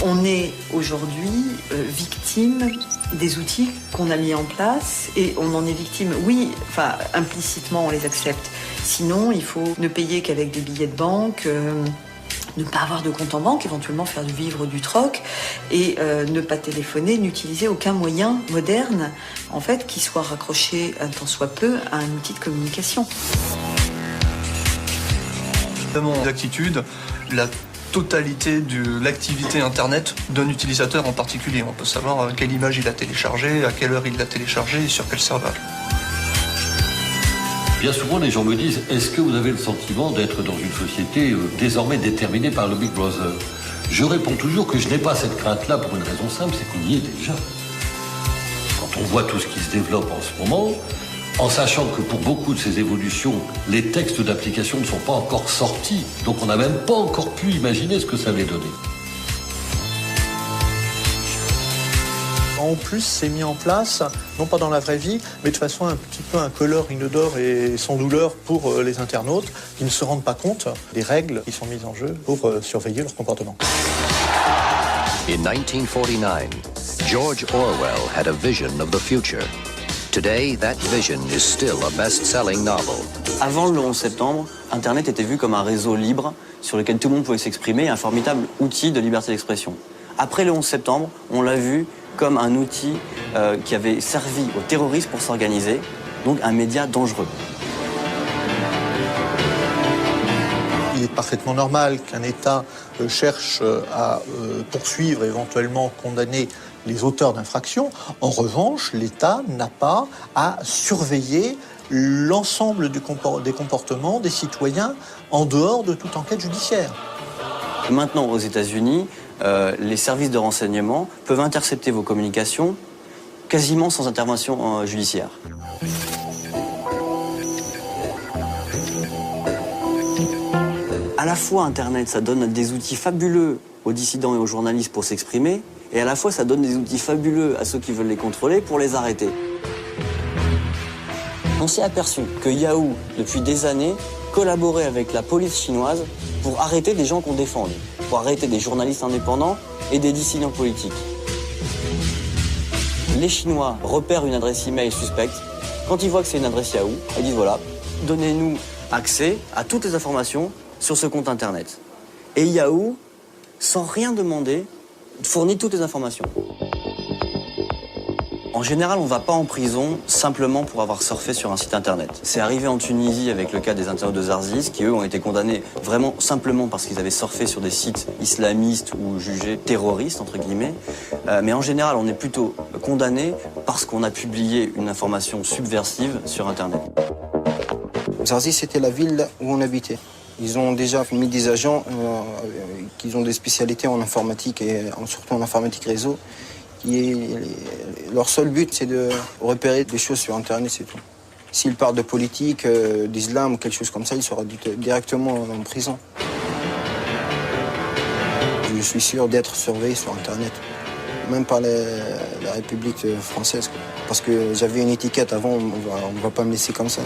On est aujourd'hui victime des outils qu'on a mis en place et on en est victime, oui, enfin implicitement on les accepte. Sinon, il faut ne payer qu'avec des billets de banque, ne pas avoir de compte en banque, éventuellement faire vivre du troc et ne pas téléphoner, n'utiliser aucun moyen moderne en fait qui soit raccroché un tant soit peu à un outil de communication. Dans mon attitude, la totalité de l'activité Internet d'un utilisateur en particulier. On peut savoir quelle image il a téléchargée, à quelle heure il l'a téléchargée et sur quel serveur. Bien souvent, les gens me disent « Est-ce que vous avez le sentiment d'être dans une société désormais déterminée par le Big Brother ?» Je réponds toujours que je n'ai pas cette crainte-là pour une raison simple, c'est qu'on y est déjà. Quand on voit tout ce qui se développe en ce moment, en sachant que pour beaucoup de ces évolutions, les textes d'application ne sont pas encore sortis, donc on n'a même pas encore pu imaginer ce que ça allait donner. En plus, c'est mis en place, non pas dans la vraie vie, mais de façon un petit peu incolore, inodore et sans douleur pour les internautes qui ne se rendent pas compte des règles qui sont mises en jeu pour surveiller leur comportement. In 1949, George Orwell had a vision of the future. Today, that vision is still a best-selling novel. Avant le 11 septembre, Internet était vu comme un réseau libre sur lequel tout le monde pouvait s'exprimer, un formidable outil de liberté d'expression. Après le 11 septembre, on l'a vu comme un outil qui avait servi aux terroristes pour s'organiser, donc un média dangereux. Il est parfaitement normal qu'un État cherche à poursuivre, éventuellement condamner les auteurs d'infractions. En revanche, l'État n'a pas à surveiller l'ensemble des comportements des citoyens en dehors de toute enquête judiciaire. Maintenant, aux États-Unis, les services de renseignement peuvent intercepter vos communications quasiment sans intervention judiciaire. À la fois, Internet, ça donne des outils fabuleux aux dissidents et aux journalistes pour s'exprimer, et à la fois, ça donne des outils fabuleux à ceux qui veulent les contrôler pour les arrêter. On s'est aperçu que Yahoo, depuis des années, collaborait avec la police chinoise pour arrêter des gens qu'on défend, pour arrêter des journalistes indépendants et des dissidents politiques. Les Chinois repèrent une adresse email suspecte. Quand ils voient que c'est une adresse Yahoo, ils disent voilà, donnez-nous accès à toutes les informations sur ce compte Internet. Et Yahoo, sans rien demander, fournit toutes les informations. En général, on ne va pas en prison simplement pour avoir surfé sur un site Internet. C'est arrivé en Tunisie avec le cas des internautes de Zarzis, qui eux ont été condamnés vraiment simplement parce qu'ils avaient surfé sur des sites islamistes ou jugés terroristes, entre guillemets. Mais en général, on est plutôt condamné parce qu'on a publié une information subversive sur Internet. Zarzis, c'était la ville où on habitait. Ils ont déjà mis des agents qui ont des spécialités en informatique et surtout en informatique réseau. Leur seul but, c'est de repérer des choses sur Internet, c'est tout. S'ils parlent de politique, d'islam ou quelque chose comme ça, ils seront directement en prison. Je suis sûr d'être surveillé sur Internet, même par la République française. Parce que j'avais une étiquette avant, on ne va pas me laisser comme ça.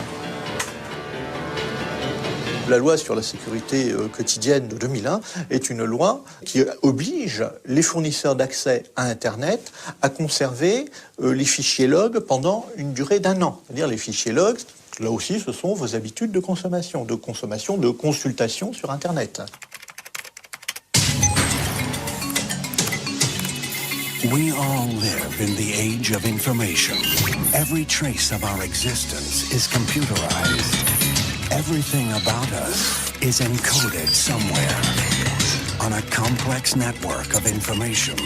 La loi sur la sécurité quotidienne de 2001 est une loi qui oblige les fournisseurs d'accès à Internet à conserver les fichiers log pendant une durée d'1 an. C'est-à-dire les fichiers log, là aussi, ce sont vos habitudes de consommation, de consultation sur Internet. We all live in the age of information. Every trace of our existence is computerized. Everything about us is encoded somewhere on a complex network of information.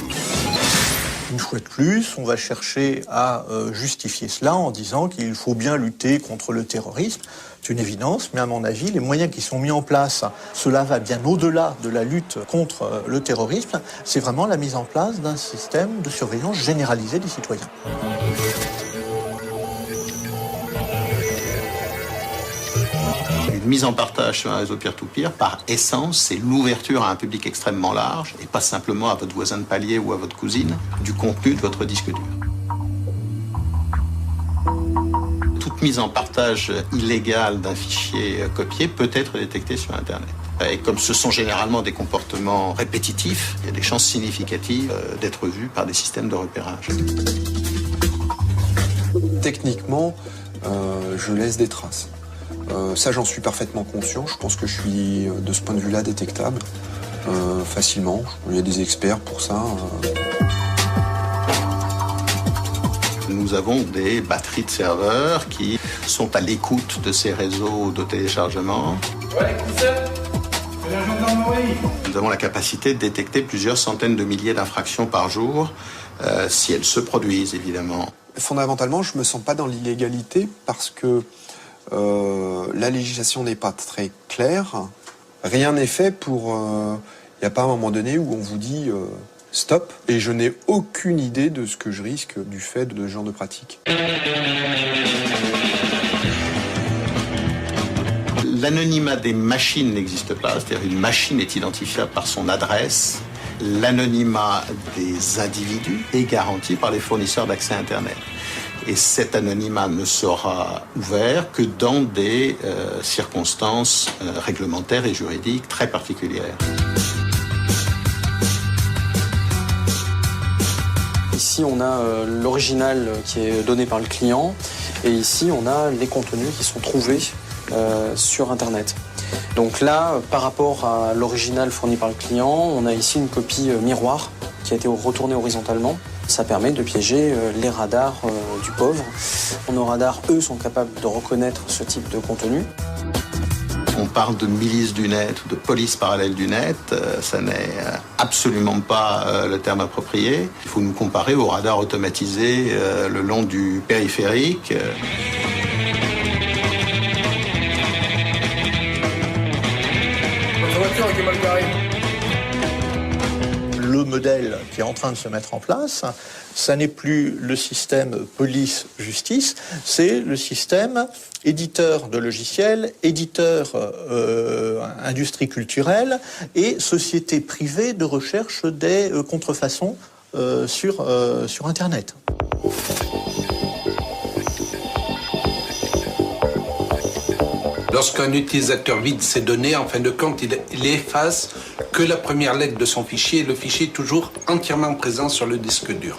Une fois de plus, on va chercher à justifier cela en disant qu'il faut bien lutter contre le terrorisme. C'est une évidence, mais à mon avis, les moyens qui sont mis en place, cela va bien au-delà de la lutte contre le terrorisme. C'est vraiment la mise en place d'un système de surveillance généralisée des citoyens. Une mise en partage sur un réseau peer-to-peer, par essence, c'est l'ouverture à un public extrêmement large, et pas simplement à votre voisin de palier ou à votre cousine, du contenu de votre disque dur. Toute toute mise en partage illégale d'un fichier copié peut être détectée sur Internet. Et comme ce sont généralement des comportements répétitifs, il y a des chances significatives d'être vus par des systèmes de repérage. Techniquement, je laisse des traces. Ça, j'en suis parfaitement conscient. Je pense que je suis, de ce point de vue-là, détectable facilement. Il y a des experts pour ça. Nous avons des batteries de serveurs qui sont à l'écoute de ces réseaux de téléchargement. Nous avons la capacité de détecter plusieurs centaines de milliers d'infractions par jour, si elles se produisent, évidemment. Fondamentalement, je ne me sens pas dans l'illégalité parce que la législation n'est pas très claire. Rien n'est fait pour... Il n'y a pas un moment donné où on vous dit stop, et je n'ai aucune idée de ce que je risque du fait de ce genre de pratique. L'anonymat des machines n'existe pas, c'est-à-dire une machine est identifiable par son adresse. L'anonymat des individus est garanti par les fournisseurs d'accès Internet. Et cet anonymat ne sera ouvert que dans des circonstances réglementaires et juridiques très particulières. Ici, on a l'original qui est donné par le client, et ici, on a les contenus qui sont trouvés sur Internet. Donc là, par rapport à l'original fourni par le client, on a ici une copie miroir qui a été retournée horizontalement. Ça permet de piéger les radars du pauvre. Nos radars, eux, sont capables de reconnaître ce type de contenu. On parle de milice du net ou de police parallèle du net, ça n'est absolument pas le terme approprié. Il faut nous comparer aux radars automatisés le long du périphérique. Le modèle qui est en train de se mettre en place, ça n'est plus le système police-justice, c'est le système éditeur de logiciels, éditeur industrie culturelle et société privée de recherche des contrefaçons sur Internet. Lorsqu'un utilisateur vide ses données, en fin de compte, il efface que la première lettre de son fichier et le fichier est toujours entièrement présent sur le disque dur.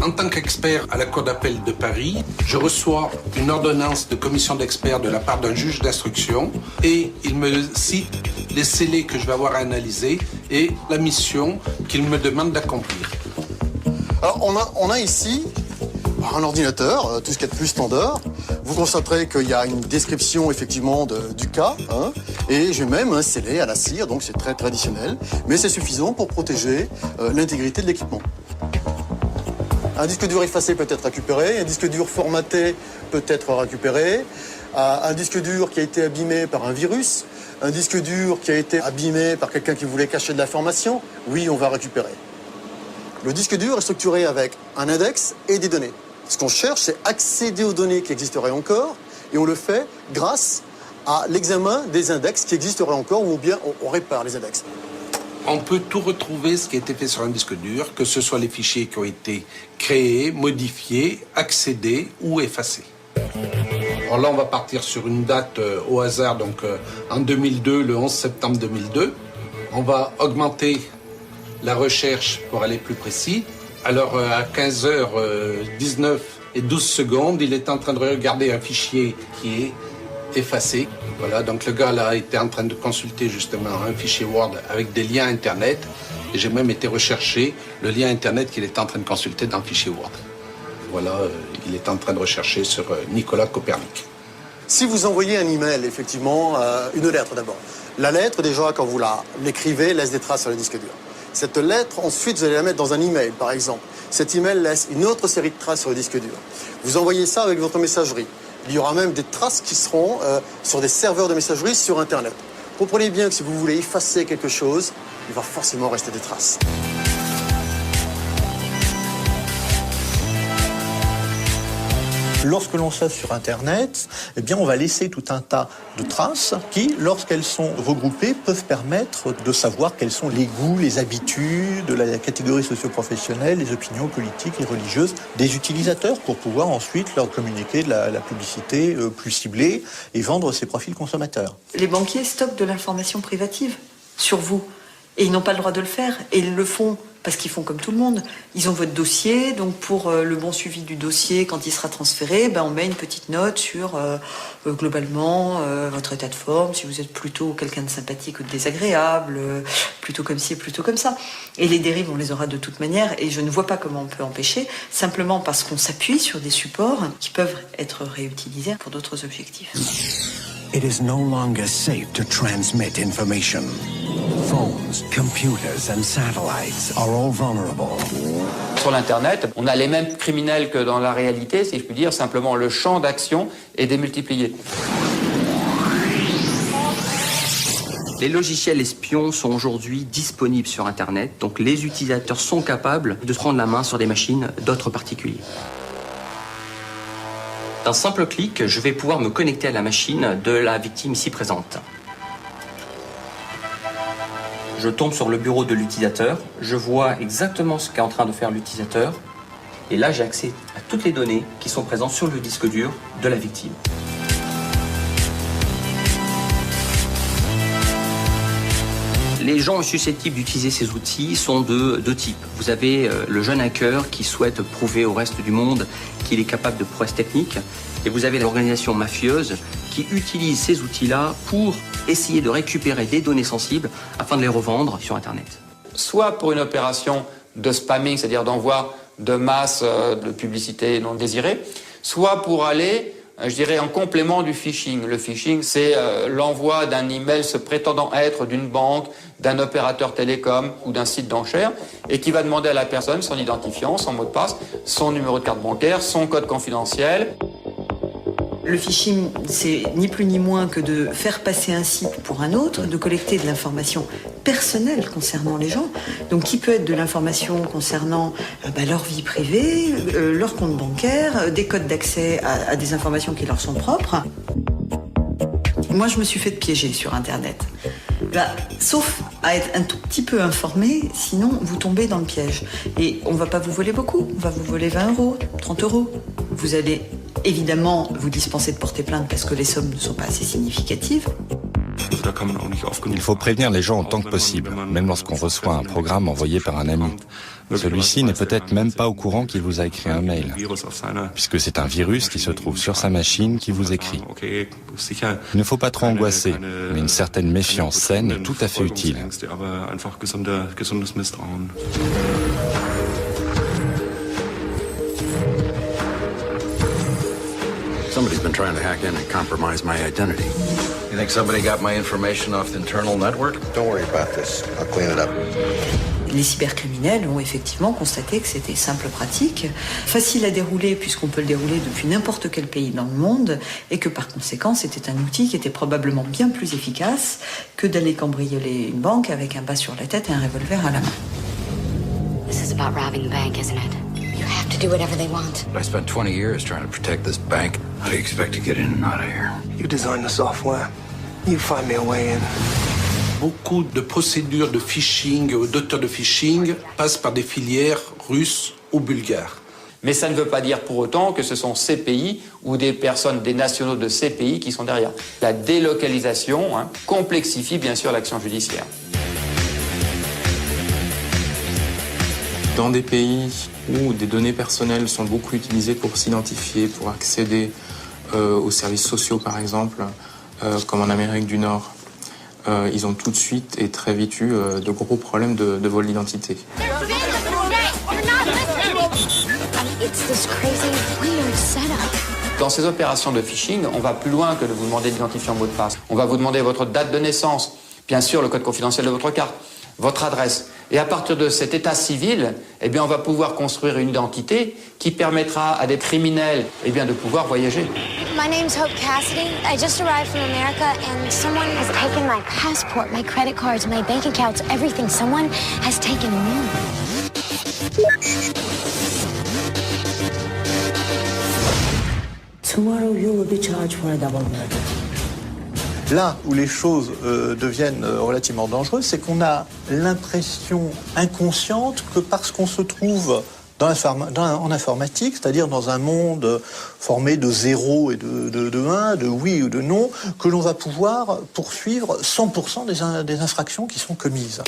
En tant qu'expert à la Cour d'appel de Paris, je reçois une ordonnance de commission d'experts de la part d'un juge d'instruction et il me cite les scellés que je vais avoir à analyser et la mission qu'il me demande d'accomplir. Alors on a ici un ordinateur, tout ce qu'il y a de plus standard. Vous constaterez qu'il y a une description effectivement du cas, hein, et j'ai même un scellé à la cire, donc c'est très traditionnel, mais c'est suffisant pour protéger l'intégrité de l'équipement. Un disque dur effacé peut être récupéré, un disque dur formaté peut être récupéré, un disque dur qui a été abîmé par un virus, un disque dur qui a été abîmé par quelqu'un qui voulait cacher de l'information, oui, on va récupérer. Le disque dur est structuré avec un index et des données. Ce qu'on cherche, c'est accéder aux données qui existeraient encore, et on le fait grâce à l'examen des index qui existeraient encore, ou bien on répare les index. On peut tout retrouver ce qui a été fait sur un disque dur, que ce soit les fichiers qui ont été créés, modifiés, accédés ou effacés. Alors là, on va partir sur une date au hasard, donc en 2002, le 11 septembre 2002. On va augmenter la recherche pour aller plus précis. Alors à 15h19 et 12 secondes, il est en train de regarder un fichier qui est effacé. Voilà, donc le gars là était en train de consulter justement un fichier Word avec des liens Internet. Et j'ai même été rechercher le lien Internet qu'il est en train de consulter dans le fichier Word. Voilà, il est en train de rechercher sur Nicolas Copernic. Si vous envoyez un email, effectivement, une lettre d'abord. La lettre, déjà, quand vous l'écrivez, laisse des traces sur le disque dur. Cette lettre, ensuite, vous allez la mettre dans un email, par exemple. Cet email laisse une autre série de traces sur le disque dur. Vous envoyez ça avec votre messagerie. Il y aura même des traces qui seront sur des serveurs de messagerie sur Internet. Comprenez bien que si vous voulez effacer quelque chose, il va forcément rester des traces. Lorsque l'on surfe sur Internet, eh bien, on va laisser tout un tas de traces qui, lorsqu'elles sont regroupées, peuvent permettre de savoir quels sont les goûts, les habitudes, la catégorie socio-professionnelle, les opinions politiques et religieuses des utilisateurs pour pouvoir ensuite leur communiquer de la publicité plus ciblée et vendre ses profils consommateurs. Les banquiers stockent de l'information privative sur vous et ils n'ont pas le droit de le faire et ils le font parce qu'ils font comme tout le monde. Ils ont votre dossier, donc pour le bon suivi du dossier, quand il sera transféré, on met une petite note sur globalement votre état de forme, si vous êtes plutôt quelqu'un de sympathique ou de désagréable, plutôt comme ci, plutôt comme ça. Et les dérives, on les aura de toute manière, et je ne vois pas comment on peut empêcher, simplement parce qu'on s'appuie sur des supports qui peuvent être réutilisés pour d'autres objectifs. It is no longer safe to transmit information. Phones, computers and satellites are all vulnerable. Sur l'Internet, on a les mêmes criminels que dans la réalité, si je puis dire, simplement le champ d'action est démultiplié. Les logiciels espions sont aujourd'hui disponibles sur Internet, donc les utilisateurs sont capables de prendre la main sur des machines d'autres particuliers. D'un simple clic, je vais pouvoir me connecter à la machine de la victime ici présente. Je tombe sur le bureau de l'utilisateur, je vois exactement ce qu'est en train de faire l'utilisateur, et là j'ai accès à toutes les données qui sont présentes sur le disque dur de la victime. Les gens susceptibles d'utiliser ces outils sont de deux types. Vous avez le jeune hacker qui souhaite prouver au reste du monde qu'il est capable de prouesses techniques. Et vous avez l'organisation mafieuse qui utilise ces outils-là pour essayer de récupérer des données sensibles afin de les revendre sur Internet. Soit pour une opération de spamming, c'est-à-dire d'envoi de masse de publicité non désirée, soit pour aller, je dirais, en complément du phishing. Le phishing, c'est l'envoi d'un email se prétendant être d'une banque, d'un opérateur télécom ou d'un site d'enchères et qui va demander à la personne son identifiant, son mot de passe, son numéro de carte bancaire, son code confidentiel. Le phishing, c'est ni plus ni moins que de faire passer un site pour un autre, de collecter de l'information personnelle concernant les gens, donc qui peut être de l'information concernant leur vie privée, leur compte bancaire, des codes d'accès à des informations qui leur sont propres. Moi, je me suis fait piéger sur Internet. Sauf à être un tout petit peu informé, sinon vous tombez dans le piège. Et on ne va pas vous voler beaucoup, on va vous voler 20 €, 30 €. Vous allez évidemment vous dispenser de porter plainte parce que les sommes ne sont pas assez significatives. Il faut prévenir les gens autant que possible, même lorsqu'on reçoit un programme envoyé par un ami. Celui-ci n'est peut-être même pas au courant qu'il vous a écrit un mail, puisque c'est un virus qui se trouve sur sa machine qui vous écrit. Il ne faut pas trop angoisser, mais une certaine méfiance saine est tout à fait utile. Somebody's been trying to hack in and compromise my identity. You think somebody got my information off the internal network? Don't worry about this. I'll clean it up. Les cybercriminels ont effectivement constaté que c'était simple pratique, facile à dérouler puisqu'on peut le dérouler depuis n'importe quel pays dans le monde et que par conséquent c'était un outil qui était probablement bien plus efficace que d'aller cambrioler une banque avec un bas sur la tête et un revolver à la main. This is about robbing the bank, isn't it? You have to do whatever they want. I spent 20 years trying to protect this bank. How do you expect to get in and out of here? You design the software. You find me a way in. Beaucoup de procédures de phishing ou d'auteurs de phishing passent par des filières russes ou bulgares. Mais ça ne veut pas dire pour autant que ce sont ces pays ou des personnes, des nationaux de ces pays qui sont derrière. La délocalisation complexifie bien sûr l'action judiciaire. Dans des pays où des données personnelles sont beaucoup utilisées pour s'identifier, pour accéder aux services sociaux par exemple, comme en Amérique du Nord, ils ont tout de suite et très vite eu de gros problèmes de vol d'identité. Dans ces opérations de phishing, on va plus loin que de vous demander d'identifier un mot de passe. On va vous demander votre date de naissance, bien sûr le code confidentiel de votre carte, votre adresse. Et à partir de cet état civil, on va pouvoir construire une identité qui permettra à des criminels de pouvoir voyager. My name's Hope Cassidy. I just arrived from America and someone has taken my passport, my credit cards, my bank accounts, everything. Someone has taken me. Tomorrow you will be charged for a double murder. Là où les choses deviennent relativement dangereuses, c'est qu'on a l'impression inconsciente que parce qu'on se trouve en informatique, c'est-à-dire dans un monde formé de 0 et de 1, de oui ou de non, que l'on va pouvoir poursuivre 100% des infractions qui sont commises.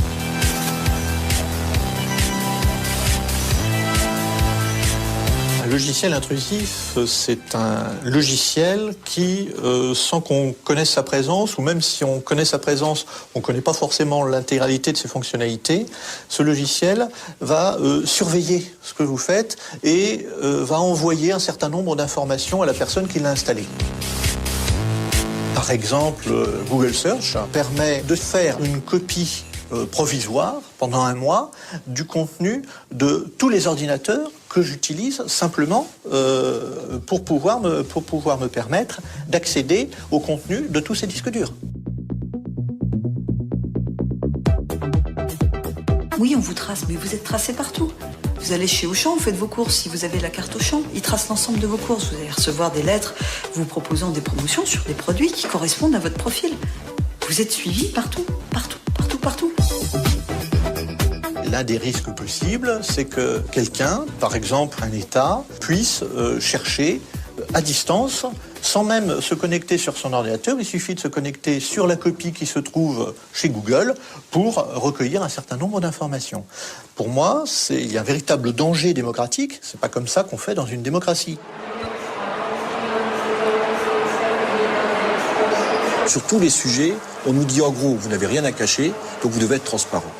Un logiciel intrusif, c'est un logiciel qui, sans qu'on connaisse sa présence, ou même si on connaît sa présence, on ne connaît pas forcément l'intégralité de ses fonctionnalités, ce logiciel va surveiller ce que vous faites et va envoyer un certain nombre d'informations à la personne qui l'a installé. Par exemple, Google Search permet de faire une copie provisoire pendant un mois du contenu de tous les ordinateurs que j'utilise simplement pour pouvoir me permettre d'accéder au contenu de tous ces disques durs. Oui, on vous trace, mais vous êtes tracé partout. Vous allez chez Auchan, vous faites vos courses. Si vous avez la carte Auchan, ils tracent l'ensemble de vos courses. Vous allez recevoir des lettres vous proposant des promotions sur des produits qui correspondent à votre profil. Vous êtes suivi partout, partout, partout, partout. L'un des risques possibles, c'est que quelqu'un, par exemple un État, puisse chercher à distance, sans même se connecter sur son ordinateur. Il suffit de se connecter sur la copie qui se trouve chez Google pour recueillir un certain nombre d'informations. Pour moi, il y a un véritable danger démocratique. C'est pas comme ça qu'on fait dans une démocratie. Sur tous les sujets, on nous dit en gros, vous n'avez rien à cacher, donc vous devez être transparent.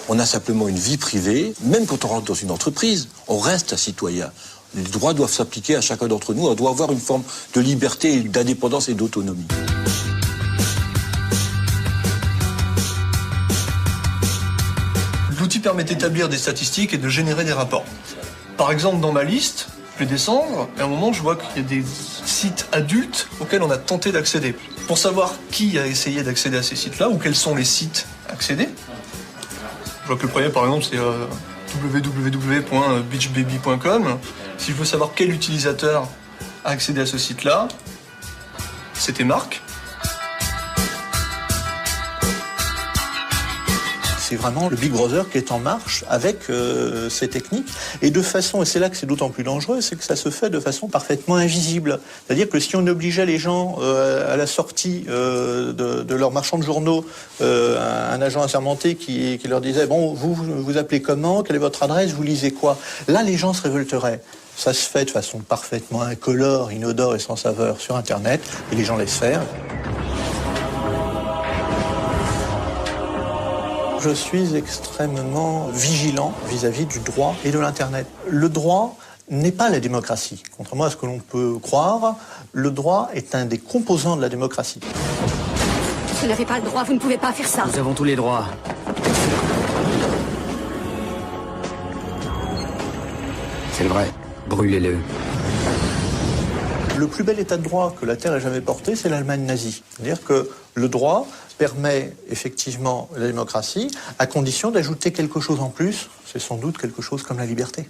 On a simplement une vie privée. Même quand on rentre dans une entreprise, on reste un citoyen. Les droits doivent s'appliquer à chacun d'entre nous. On doit avoir une forme de liberté, d'indépendance et d'autonomie. L'outil permet d'établir des statistiques et de générer des rapports. Par exemple, dans ma liste, je vais descendre, et à un moment, je vois qu'il y a des sites adultes auxquels on a tenté d'accéder. Pour savoir qui a essayé d'accéder à ces sites-là, ou quels sont les sites accédés, je vois que le premier, par exemple, c'est www.beachbaby.com. Si je veux savoir quel utilisateur a accédé à ce site-là, c'était Marc. C'est vraiment le Big Brother qui est en marche avec ces techniques. Et de façon, et c'est là que c'est d'autant plus dangereux, c'est que ça se fait de façon parfaitement invisible. C'est-à-dire que si on obligeait les gens à la sortie de leur marchand de journaux, un agent assermenté qui leur disait « Bon, vous appelez comment? Quelle est votre adresse? Vous lisez quoi ?» Là, les gens se révolteraient. Ça se fait de façon parfaitement incolore, inodore et sans saveur sur Internet, et les gens laissent faire. Je suis extrêmement vigilant vis-à-vis du droit et de l'Internet. Le droit n'est pas la démocratie. Contrairement à ce que l'on peut croire, le droit est un des composants de la démocratie. Vous n'avez pas le droit, vous ne pouvez pas faire ça. Nous avons tous les droits. C'est le vrai. Brûlez-le. Le plus bel état de droit que la Terre ait jamais porté, c'est l'Allemagne nazie. C'est-à-dire que le droit permet effectivement la démocratie, à condition d'ajouter quelque chose en plus. C'est sans doute quelque chose comme la liberté.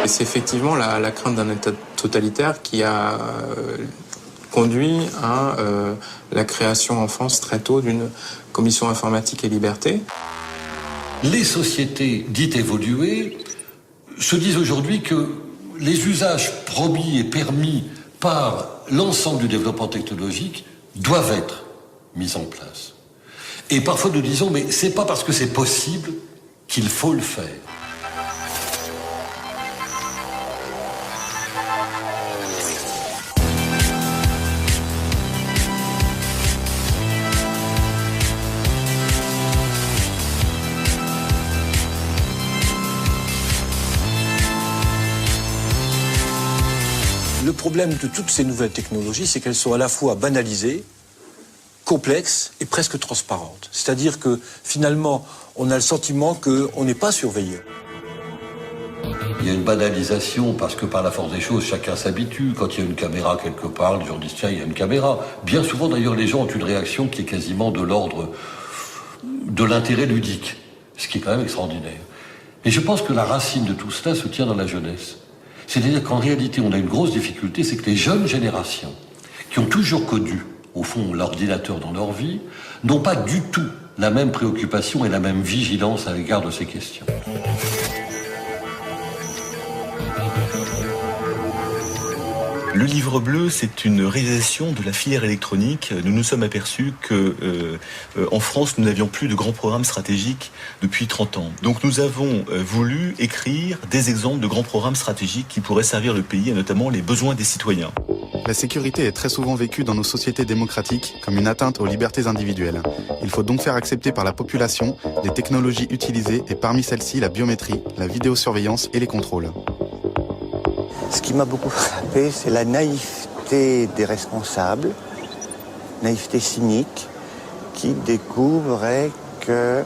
Et c'est effectivement la crainte d'un État totalitaire qui a conduit à la création en France très tôt d'une commission informatique et liberté. Les sociétés dites évoluées se disent aujourd'hui que les usages promis et permis par l'ensemble du développement technologique doivent être mis en place. Et parfois nous disons, mais c'est pas parce que c'est possible qu'il faut le faire. Le problème de toutes ces nouvelles technologies, c'est qu'elles sont à la fois banalisées, complexes et presque transparentes. C'est-à-dire que finalement, on a le sentiment qu'on n'est pas surveillé. Il y a une banalisation parce que par la force des choses, chacun s'habitue. Quand il y a une caméra quelque part, les gens disent tiens, il y a une caméra. Bien souvent d'ailleurs, les gens ont une réaction qui est quasiment de l'ordre de l'intérêt ludique, ce qui est quand même extraordinaire. Et je pense que la racine de tout cela se tient dans la jeunesse. C'est-à-dire qu'en réalité, on a une grosse difficulté, c'est que les jeunes générations, qui ont toujours connu, au fond, l'ordinateur dans leur vie, n'ont pas du tout la même préoccupation et la même vigilance à l'égard de ces questions. Le livre bleu, c'est une réalisation de la filière électronique. Nous nous sommes aperçus que en France, nous n'avions plus de grands programmes stratégiques depuis 30 ans. Donc nous avons voulu écrire des exemples de grands programmes stratégiques qui pourraient servir le pays et notamment les besoins des citoyens. La sécurité est très souvent vécue dans nos sociétés démocratiques comme une atteinte aux libertés individuelles. Il faut donc faire accepter par la population les technologies utilisées et parmi celles-ci la biométrie, la vidéosurveillance et les contrôles. Ce qui m'a beaucoup frappé, c'est la naïveté des responsables, naïveté cynique, qui découvraient que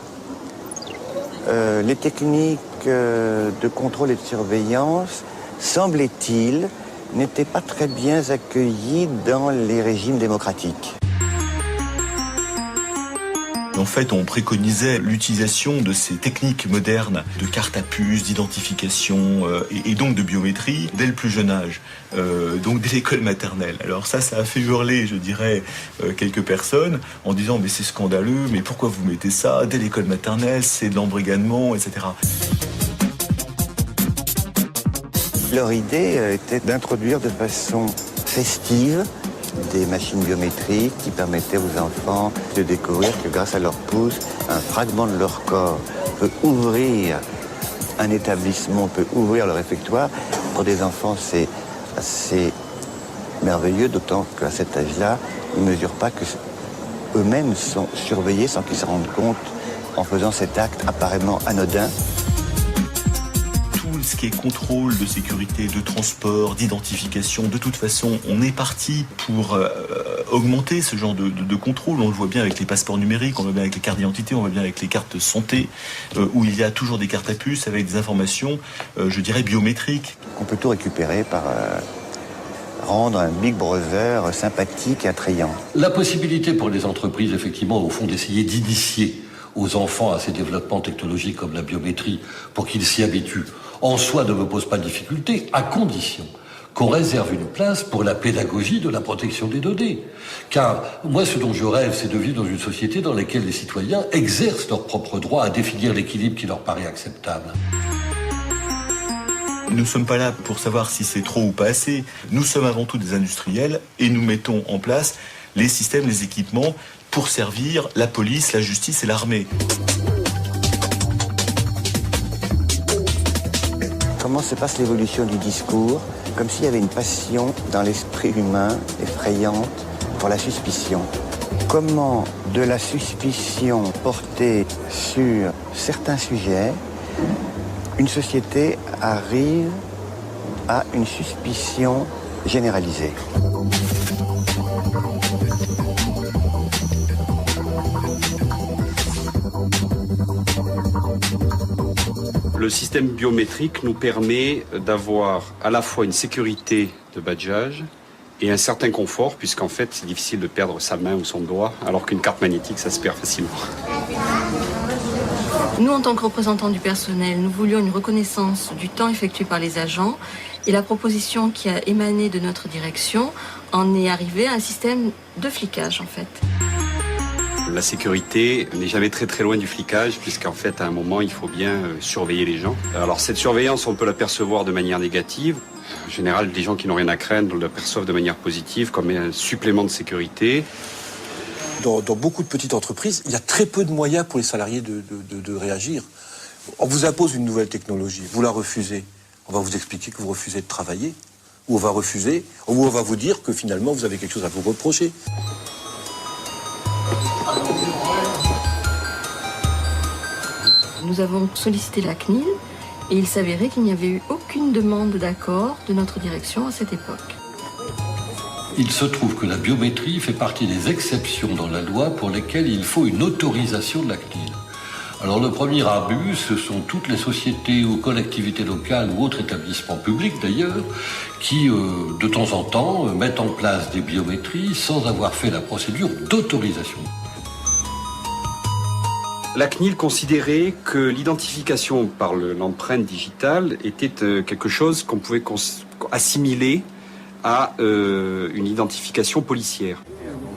les techniques de contrôle et de surveillance, semblait-il, n'étaient pas très bien accueillies dans les régimes démocratiques. En fait, on préconisait l'utilisation de ces techniques modernes de cartes à puce, d'identification et donc de biométrie dès le plus jeune âge, donc dès l'école maternelle. Alors ça a fait hurler, je dirais, quelques personnes en disant « mais c'est scandaleux, mais pourquoi vous mettez ça dès l'école maternelle, c'est de l'embrigadement, etc. » Leur idée était d'introduire de façon festive des machines biométriques qui permettaient aux enfants de découvrir que grâce à leur pouce, un fragment de leur corps peut ouvrir un établissement, peut ouvrir leur réfectoire. Pour des enfants, c'est assez merveilleux, d'autant qu'à cet âge-là, ils ne mesurent pas que eux-mêmes sont surveillés sans qu'ils se rendent compte en faisant cet acte apparemment anodin. Ce qui est contrôle de sécurité, de transport, d'identification, de toute façon, on est parti pour augmenter ce genre de contrôle. On le voit bien avec les passeports numériques, on le voit bien avec les cartes d'identité, on le voit bien avec les cartes de santé, où il y a toujours des cartes à puce avec des informations, je dirais, biométriques. On peut tout récupérer par rendre un Big Brother sympathique et attrayant. La possibilité pour les entreprises, effectivement, au fond, d'essayer d'initier aux enfants à ces développements technologiques comme la biométrie pour qu'ils s'y habituent, en soi ne me pose pas de difficulté, à condition qu'on réserve une place pour la pédagogie de la protection des données. Car moi, ce dont je rêve, c'est de vivre dans une société dans laquelle les citoyens exercent leur propre droit à définir l'équilibre qui leur paraît acceptable. Nous ne sommes pas là pour savoir si c'est trop ou pas assez. Nous sommes avant tout des industriels et nous mettons en place les systèmes, les équipements pour servir la police, la justice et l'armée. Comment se passe l'évolution du discours? Comme s'il y avait une passion dans l'esprit humain effrayante pour la suspicion. Comment de la suspicion portée sur certains sujets, une société arrive à une suspicion généralisée. Le système biométrique nous permet d'avoir à la fois une sécurité de badgeage et un certain confort, puisqu'en fait, c'est difficile de perdre sa main ou son doigt, alors qu'une carte magnétique, ça se perd facilement. Nous, en tant que représentants du personnel, nous voulions une reconnaissance du temps effectué par les agents et la proposition qui a émané de notre direction en est arrivée à un système de flicage, en fait. La sécurité n'est jamais très très loin du flicage, puisqu'en fait, à un moment, il faut bien surveiller les gens. Alors cette surveillance, on peut la percevoir de manière négative. En général, des gens qui n'ont rien à craindre la perçoivent de manière positive, comme un supplément de sécurité. Dans beaucoup de petites entreprises, il y a très peu de moyens pour les salariés de réagir. On vous impose une nouvelle technologie, vous la refusez. On va vous expliquer que vous refusez de travailler, ou on va refuser, ou on va vous dire que finalement vous avez quelque chose à vous reprocher. Nous avons sollicité la CNIL et il s'avérait qu'il n'y avait eu aucune demande d'accord de notre direction à cette époque. Il se trouve que la biométrie fait partie des exceptions dans la loi pour lesquelles il faut une autorisation de la CNIL. Alors le premier abus, ce sont toutes les sociétés ou collectivités locales ou autres établissements publics d'ailleurs, qui de temps en temps mettent en place des biométries sans avoir fait la procédure d'autorisation. La CNIL considérait que l'identification par l'empreinte digitale était quelque chose qu'on pouvait assimiler à une identification policière.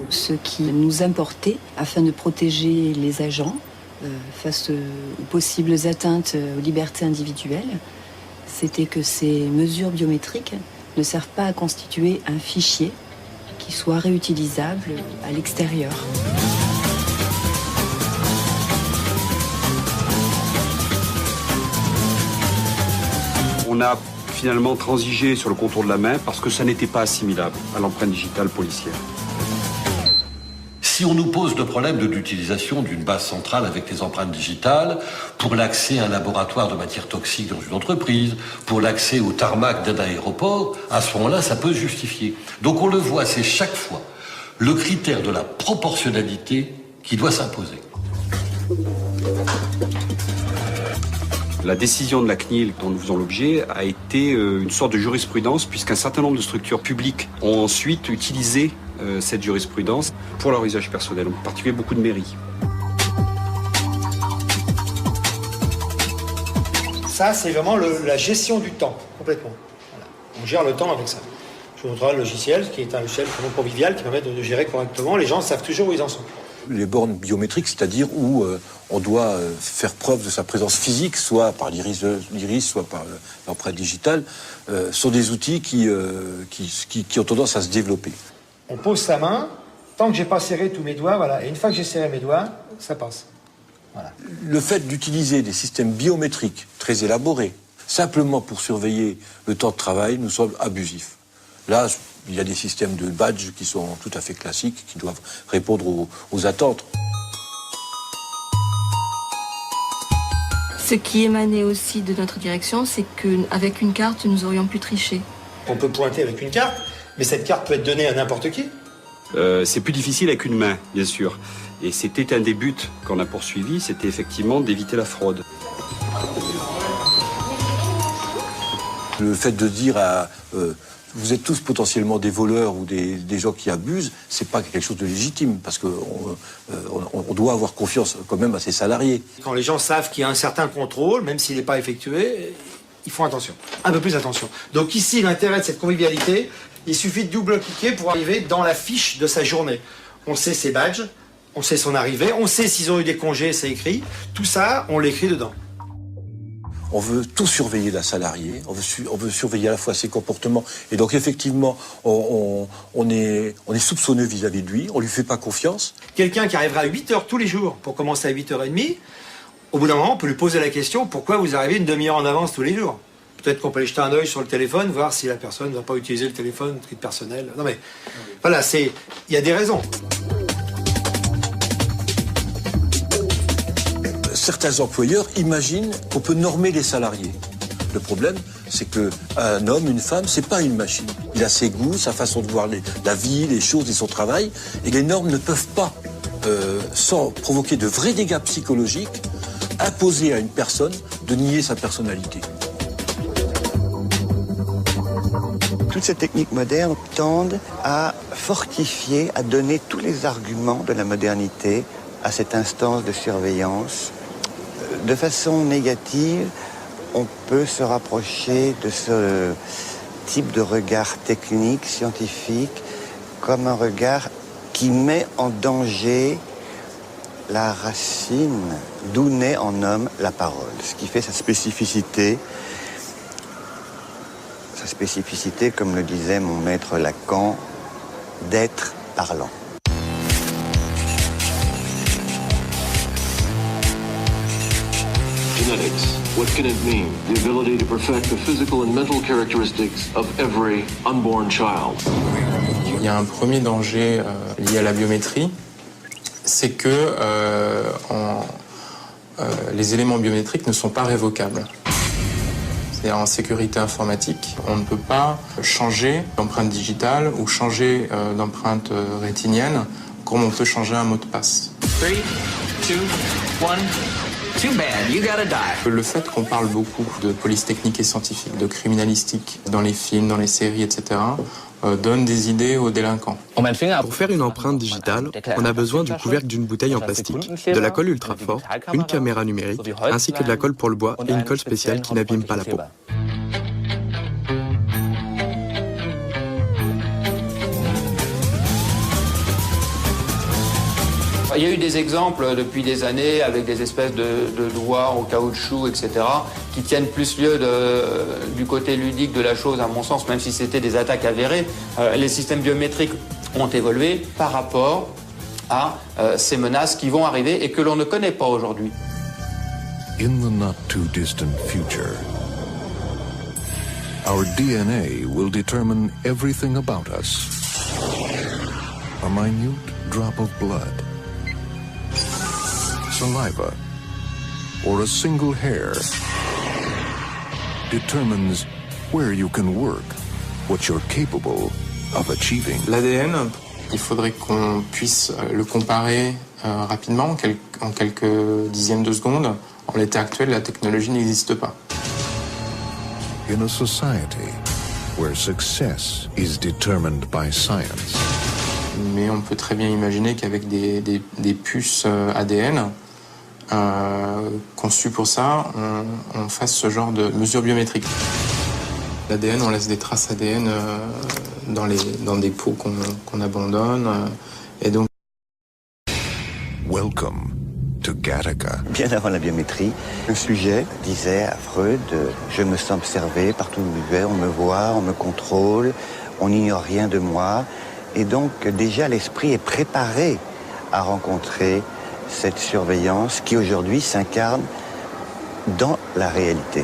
Ce qui nous importait afin de protéger les agents face aux possibles atteintes aux libertés individuelles, c'était que ces mesures biométriques ne servent pas à constituer un fichier qui soit réutilisable à l'extérieur. On a finalement transigé sur le contour de la main parce que ça n'était pas assimilable à l'empreinte digitale policière. Si on nous pose le problème de l'utilisation d'une base centrale avec des empreintes digitales pour l'accès à un laboratoire de matières toxiques dans une entreprise, pour l'accès au tarmac d'un aéroport, à ce moment-là, ça peut se justifier. Donc on le voit, c'est chaque fois le critère de la proportionnalité qui doit s'imposer. La décision de la CNIL dont nous faisons l'objet a été une sorte de jurisprudence puisqu'un certain nombre de structures publiques ont ensuite utilisé cette jurisprudence pour leur usage personnel, en particulier beaucoup de mairies. Ça, c'est vraiment la gestion du temps, complètement. Voilà. On gère le temps avec ça. Je vous montrerai le logiciel, qui est un logiciel convivial qui permet de gérer correctement. Les gens savent toujours où ils en sont. Les bornes biométriques, c'est-à-dire où on doit faire preuve de sa présence physique, soit par l'iris, soit par l'empreinte digitale, sont des outils qui ont tendance à se développer. On pose sa main, tant que j'ai pas serré tous mes doigts, voilà. Et une fois que j'ai serré mes doigts, ça passe. Voilà. Le fait d'utiliser des systèmes biométriques très élaborés, simplement pour surveiller le temps de travail, nous semble abusif. Là, il y a des systèmes de badges qui sont tout à fait classiques, qui doivent répondre aux attentes. Ce qui émanait aussi de notre direction, c'est qu'avec une carte, nous aurions pu tricher. On peut pointer avec une carte, mais cette carte peut être donnée à n'importe qui. C'est plus difficile avec une main, bien sûr. Et c'était un des buts qu'on a poursuivi, c'était effectivement d'éviter la fraude. Le fait de dire vous êtes tous potentiellement des voleurs ou des gens qui abusent, c'est pas quelque chose de légitime, parce qu'on doit avoir confiance quand même à ses salariés. Quand les gens savent qu'il y a un certain contrôle, même s'il n'est pas effectué, ils font attention, un peu plus attention. Donc ici, l'intérêt de cette convivialité, il suffit de double-cliquer pour arriver dans la fiche de sa journée. On sait ses badges, on sait son arrivée, on sait s'ils ont eu des congés, c'est écrit. Tout ça, on l'écrit dedans. On veut tout surveiller d'un salarié, on veut surveiller à la fois ses comportements. Et donc effectivement, on est soupçonneux vis-à-vis de lui, on lui fait pas confiance. Quelqu'un qui arrivera à 8h tous les jours pour commencer à 8h30, au bout d'un moment, on peut lui poser la question, pourquoi vous arrivez une demi-heure en avance tous les jours? Peut-être qu'on peut aller jeter un œil sur le téléphone, voir si la personne ne va pas utiliser le téléphone, le titre personnel. Non mais, voilà, il y a des raisons. Certains employeurs imaginent qu'on peut normer les salariés. Le problème, c'est qu'un homme, une femme, c'est pas une machine. Il a ses goûts, sa façon de voir la vie, les choses et son travail. Et les normes ne peuvent pas, sans provoquer de vrais dégâts psychologiques, imposer à une personne de nier sa personnalité. Toutes ces techniques modernes tendent à fortifier, à donner tous les arguments de la modernité à cette instance de surveillance. De façon négative, on peut se rapprocher de ce type de regard technique, scientifique, comme un regard qui met en danger la racine d'où naît en homme la parole, ce qui fait sa spécificité, comme le disait mon maître Lacan, d'être parlant. Genetics. What can it mean? The ability to perfect the physical and mental characteristics of every unborn child. Il y a un premier danger lié à la biométrie, c'est que les éléments biométriques ne sont pas révocables. C'est-à-dire en sécurité informatique, on ne peut pas changer d'empreinte digitale ou changer d'empreinte rétinienne comme on peut changer un mot de passe. 3, 2, 1... Too bad, you gotta die. Le fait qu'on parle beaucoup de police technique et scientifique, de criminalistique dans les films, dans les séries, etc., donne des idées aux délinquants. Pour faire une empreinte digitale, on a besoin du couvercle d'une bouteille en plastique, de la colle ultra forte, une caméra numérique, ainsi que de la colle pour le bois et une colle spéciale qui n'abîme pas la peau. Il y a eu des exemples depuis des années avec des espèces de doigts en caoutchouc, etc., qui tiennent plus lieu du côté ludique de la chose, à mon sens, même si c'était des attaques avérées. Les systèmes biométriques ont évolué par rapport à ces menaces qui vont arriver et que l'on ne connaît pas aujourd'hui. In the not too distant future, our DNA will determine everything about us. A minute drop of blood, saliva, or a single hair determines where you can work, what you're capable of achieving. L'ADN, il faudrait qu'on puisse le comparer rapidement, en quelques dixièmes de secondes. En l'état actuel, la technologie n'existe pas. In a society where success is determined by science. Mais on peut très bien imaginer qu'avec des puces ADN conçues pour ça, on fasse ce genre de mesures biométriques. L'ADN, on laisse des traces ADN dans des pots qu'on abandonne. Et donc... Welcome to Gattaca. Bien avant la biométrie, le sujet disait à Freud « Je me sens observé, partout où je vais, on me voit, on me contrôle, on n'ignore rien de moi ». Et donc déjà l'esprit est préparé à rencontrer cette surveillance qui aujourd'hui s'incarne dans la réalité.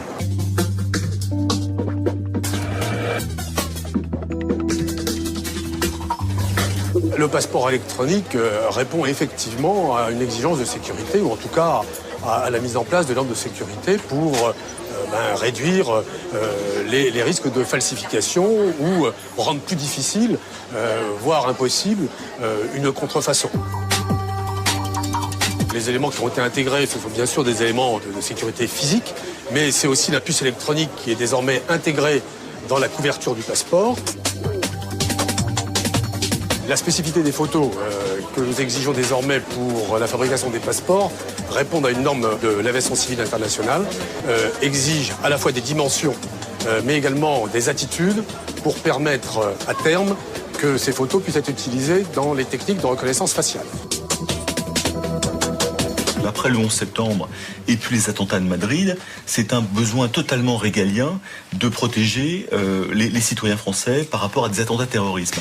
Le passeport électronique répond effectivement à une exigence de sécurité, ou en tout cas à la mise en place de normes de sécurité pour réduire les risques de falsification ou rendre plus difficile, voire impossible, une contrefaçon. Les éléments qui ont été intégrés, ce sont bien sûr des éléments de sécurité physique, mais c'est aussi la puce électronique qui est désormais intégrée dans la couverture du passeport. La spécificité des photos que nous exigeons désormais pour la fabrication des passeports répondent à une norme de l'aviation civile internationale, exige à la fois des dimensions mais également des attitudes pour permettre à terme que ces photos puissent être utilisées dans les techniques de reconnaissance faciale. Après le 11 septembre et puis les attentats de Madrid, c'est un besoin totalement régalien de protéger les citoyens français par rapport à des attentats de terrorisme.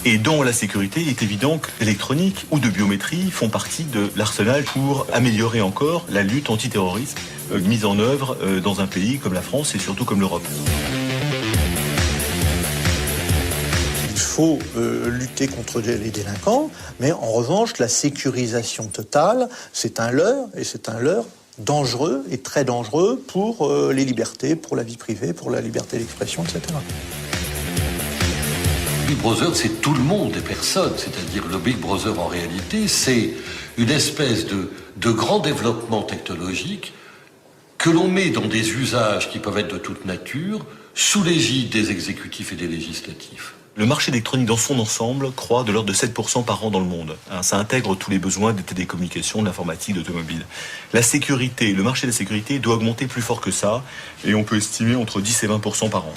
Et dans la sécurité, il est évident que l'électronique ou de biométrie font partie de l'arsenal pour améliorer encore la lutte antiterroriste mise en œuvre dans un pays comme la France et surtout comme l'Europe. Il faut lutter contre les délinquants, mais en revanche, la sécurisation totale, c'est un leurre, et c'est un leurre dangereux et très dangereux pour les libertés, pour la vie privée, pour la liberté d'expression, etc. Big Brother, c'est tout le monde des personnes. C'est-à-dire le Big Brother, en réalité, c'est une espèce de grand développement technologique que l'on met dans des usages qui peuvent être de toute nature, sous l'égide des exécutifs et des législatifs. Le marché électronique dans son ensemble croît de l'ordre de 7% par an dans le monde. Ça intègre tous les besoins des télécommunications, de l'informatique, de l'automobile. La sécurité, le marché de la sécurité doit augmenter plus fort que ça, et on peut estimer entre 10 et 20% par an.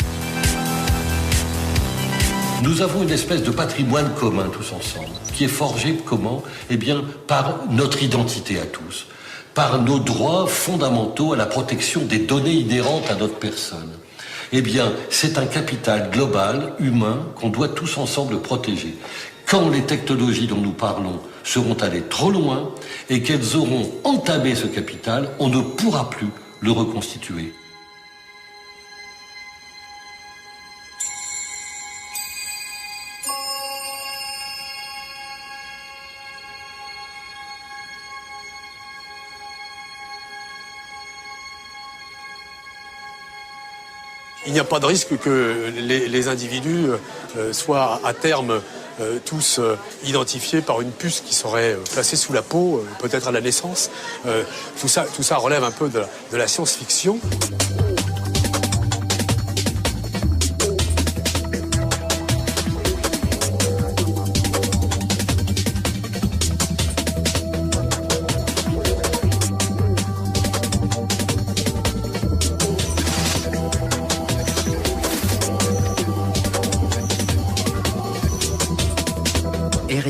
Nous avons une espèce de patrimoine commun tous ensemble, qui est forgé comment ? Eh bien, par notre identité à tous, par nos droits fondamentaux à la protection des données inhérentes à notre personne. Eh bien, c'est un capital global, humain, qu'on doit tous ensemble protéger. Quand les technologies dont nous parlons seront allées trop loin et qu'elles auront entamé ce capital, on ne pourra plus le reconstituer. Il n'y a pas de risque que les individus soient à terme tous identifiés par une puce qui serait placée sous la peau, peut-être à la naissance. Tout ça relève un peu de la science-fiction.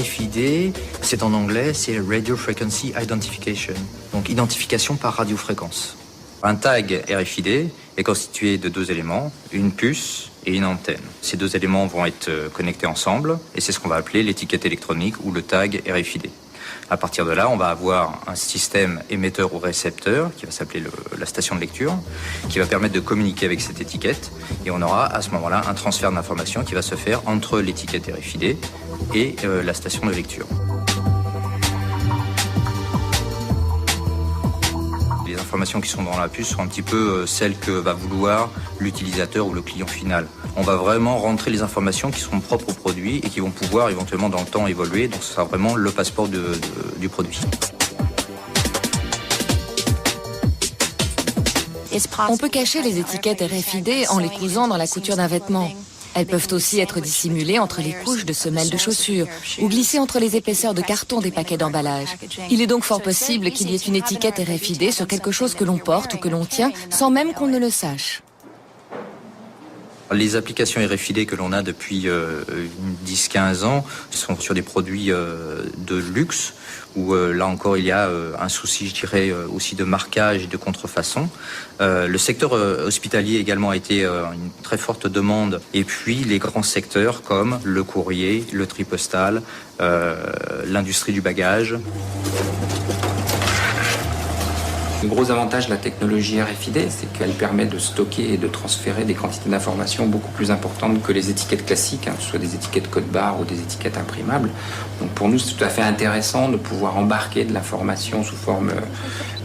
RFID, c'est en anglais, c'est Radio Frequency Identification, donc identification par radiofréquence. Un tag RFID est constitué de 2 éléments, une puce et une antenne. Ces 2 éléments vont être connectés ensemble et c'est ce qu'on va appeler l'étiquette électronique ou le tag RFID. À partir de là, on va avoir un système émetteur ou récepteur qui va s'appeler la station de lecture, qui va permettre de communiquer avec cette étiquette et on aura à ce moment-là un transfert d'informations qui va se faire entre l'étiquette RFID et la station de lecture. Les informations qui sont dans la puce sont un petit peu celles que va vouloir l'utilisateur ou le client final. On va vraiment rentrer les informations qui seront propres au produit et qui vont pouvoir éventuellement dans le temps évoluer. Donc ce sera vraiment le passeport du produit. On peut cacher les étiquettes RFID en les cousant dans la couture d'un vêtement. Elles peuvent aussi être dissimulées entre les couches de semelles de chaussures ou glissées entre les épaisseurs de carton des paquets d'emballage. Il est donc fort possible qu'il y ait une étiquette RFID sur quelque chose que l'on porte ou que l'on tient sans même qu'on ne le sache. Les applications RFID que l'on a depuis 10-15 ans sont sur des produits de luxe où là encore il y a un souci, je dirais, aussi de marquage et de contrefaçon. Le secteur hospitalier également a été une très forte demande. Et puis les grands secteurs comme le courrier, le tri postal, l'industrie du bagage. Le gros avantage de la technologie RFID, c'est qu'elle permet de stocker et de transférer des quantités d'informations beaucoup plus importantes que les étiquettes classiques, que ce soit des étiquettes code-barre ou des étiquettes imprimables. Donc pour nous, c'est tout à fait intéressant de pouvoir embarquer de l'information sous forme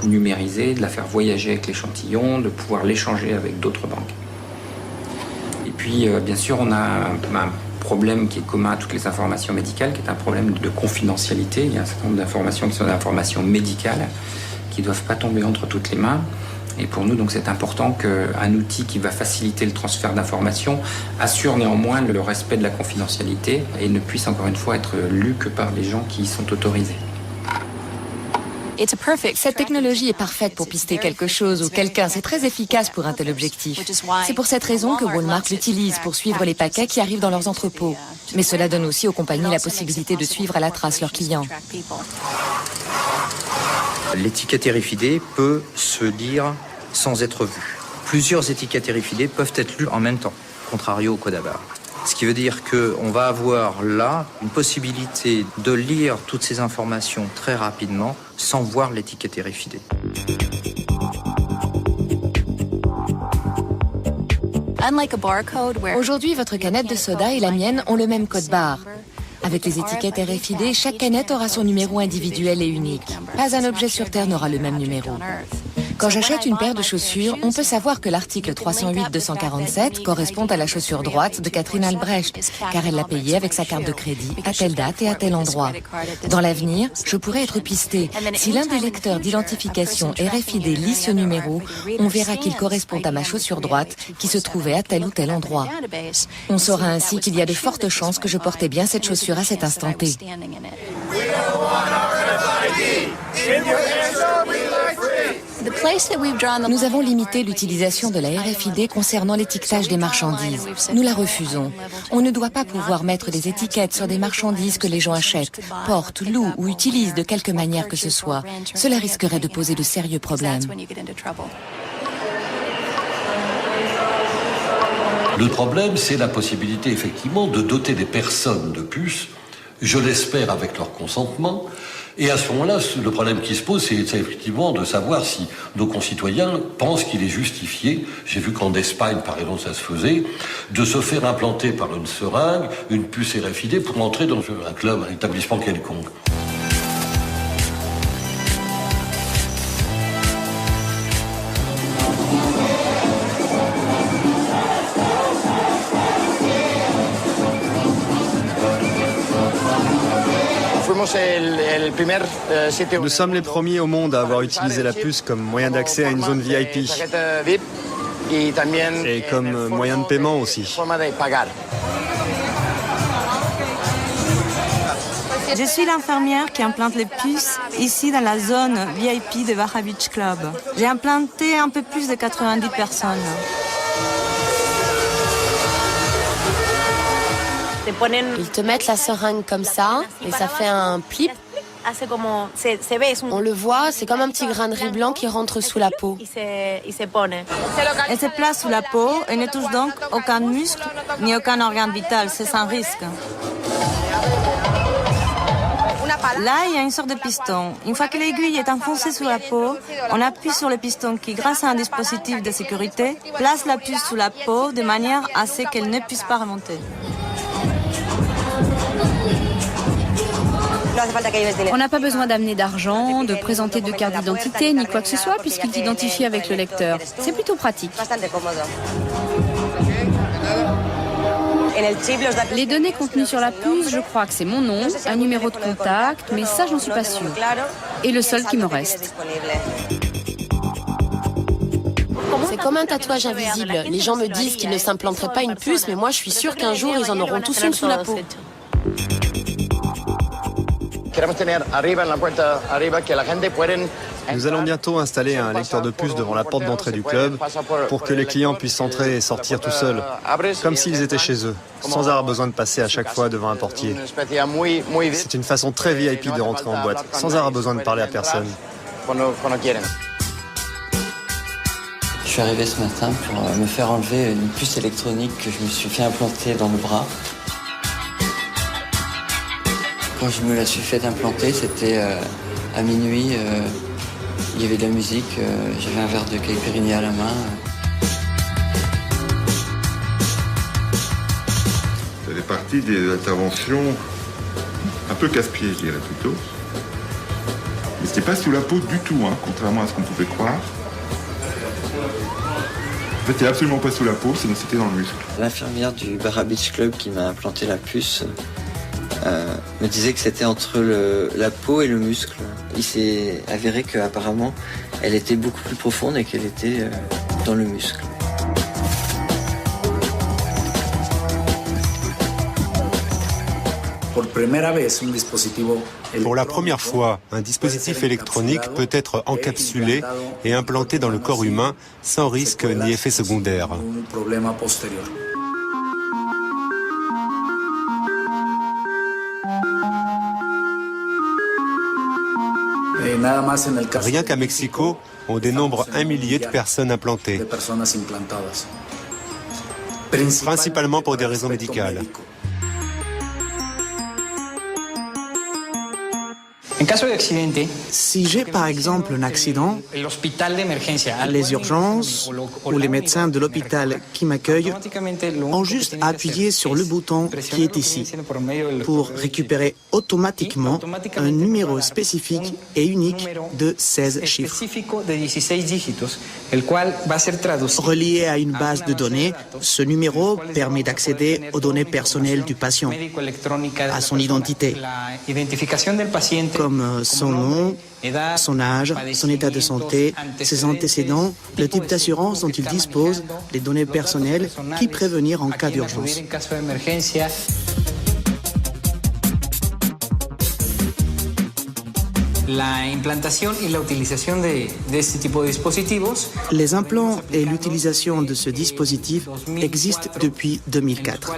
numérisée, de la faire voyager avec l'échantillon, de pouvoir l'échanger avec d'autres banques. Et puis, bien sûr, on a un problème qui est commun à toutes les informations médicales, qui est un problème de confidentialité. Il y a un certain nombre d'informations qui sont des informations médicales, qui ne doivent pas tomber entre toutes les mains. Et pour nous, donc, c'est important qu'un outil qui va faciliter le transfert d'informations assure néanmoins le respect de la confidentialité et ne puisse encore une fois être lu que par les gens qui y sont autorisés. Cette technologie est parfaite pour pister quelque chose ou quelqu'un. C'est très efficace pour un tel objectif. C'est pour cette raison que Walmart l'utilise pour suivre les paquets qui arrivent dans leurs entrepôts. Mais cela donne aussi aux compagnies la possibilité de suivre à la trace leurs clients. L'étiquette RFID peut se lire sans être vue. Plusieurs étiquettes RFID peuvent être lues en même temps, contrario au code à barre. Ce qui veut dire qu'on va avoir là une possibilité de lire toutes ces informations très rapidement sans voir l'étiquette RFID. Aujourd'hui, votre canette de soda et la mienne ont le même code barre. Avec les étiquettes RFID, chaque canette aura son numéro individuel et unique. Pas un objet sur Terre n'aura le même numéro. Quand j'achète une paire de chaussures, on peut savoir que l'article 308-247 correspond à la chaussure droite de Catherine Albrecht, car elle l'a payée avec sa carte de crédit à telle date et à tel endroit. Dans l'avenir, je pourrais être pistée. Si l'un des lecteurs d'identification RFID lit ce numéro, on verra qu'il correspond à ma chaussure droite qui se trouvait à tel ou tel endroit. On saura ainsi qu'il y a de fortes chances que je portais bien cette chaussure à cet instant T. Nous avons limité l'utilisation de la RFID concernant l'étiquetage des marchandises. Nous la refusons. On ne doit pas pouvoir mettre des étiquettes sur des marchandises que les gens achètent, portent, louent ou utilisent de quelque manière que ce soit. Cela risquerait de poser de sérieux problèmes. Le problème, c'est la possibilité, effectivement, de doter des personnes de puces, je l'espère avec leur consentement. Et à ce moment-là, le problème qui se pose, c'est effectivement de savoir si nos concitoyens pensent qu'il est justifié, j'ai vu qu'en Espagne, par exemple, ça se faisait, de se faire implanter par une seringue une puce RFID pour entrer dans un club, un établissement quelconque. Nous sommes les premiers au monde à avoir utilisé la puce comme moyen d'accès à une zone VIP et comme moyen de paiement aussi. Je suis l'infirmière qui implante les puces ici dans la zone VIP de Baja Beach Club. J'ai implanté un peu plus de 90 personnes. Ils te mettent la seringue comme ça, et ça fait un plip. On le voit, c'est comme un petit grain de riz blanc qui rentre sous la peau. Elle se place sous la peau et ne touche donc aucun muscle ni aucun organe vital, c'est sans risque. Là, il y a une sorte de piston. Une fois que l'aiguille est enfoncée sous la peau, on appuie sur le piston qui, grâce à un dispositif de sécurité, place la puce sous la peau de manière à ce qu'elle ne puisse pas remonter. On n'a pas besoin d'amener d'argent, de présenter de carte d'identité, ni quoi que ce soit, puisqu'il t'identifie avec le lecteur. C'est plutôt pratique. Les données contenues sur la puce, je crois que c'est mon nom, un numéro de contact, mais ça, j'en suis pas sûre. Et le seul qui me reste. C'est comme un tatouage invisible. Les gens me disent qu'ils ne s'implanteraient pas une puce, mais moi, je suis sûre qu'un jour, ils en auront tous une sous la peau. Nous allons bientôt installer un lecteur de puces devant la porte d'entrée du club pour que les clients puissent entrer et sortir tout seuls, comme s'ils étaient chez eux, sans avoir besoin de passer à chaque fois devant un portier. C'est une façon très VIP de rentrer en boîte, sans avoir besoin de parler à personne. Je suis arrivé ce matin pour me faire enlever une puce électronique que je me suis fait implanter dans le bras. Quand je me la suis fait implanter, c'était à minuit, il y avait de la musique, j'avais un verre de caipirinha à la main. Ça fait partie des interventions un peu casse-pied, je dirais plutôt. Mais c'était pas sous la peau du tout, hein, contrairement à ce qu'on pouvait croire. En fait, c'était absolument pas sous la peau, c'était dans le muscle. L'infirmière du Barra Beach Club qui m'a implanté la puce me disait que c'était entre la peau et le muscle. Il s'est avéré qu'apparemment, elle était beaucoup plus profonde et qu'elle était dans le muscle. Pour la première fois, un dispositif électronique peut être encapsulé et implanté dans le corps humain sans risque ni effet secondaire. Rien qu'à Mexico, on dénombre 1 millier de personnes implantées, principalement pour des raisons médicales. Si j'ai par exemple un accident, les urgences ou les médecins de l'hôpital qui m'accueillent ont juste à appuyer sur le bouton qui est ici pour récupérer automatiquement un numéro spécifique et unique de 16 chiffres. Relié à une base de données, ce numéro permet d'accéder aux données personnelles du patient, à son identité, comme son nom, son âge, son état de santé, ses antécédents, le type d'assurance dont il dispose, les données personnelles qui prévenir en cas d'urgence. Les implants et l'utilisation de ce dispositif existent depuis 2004.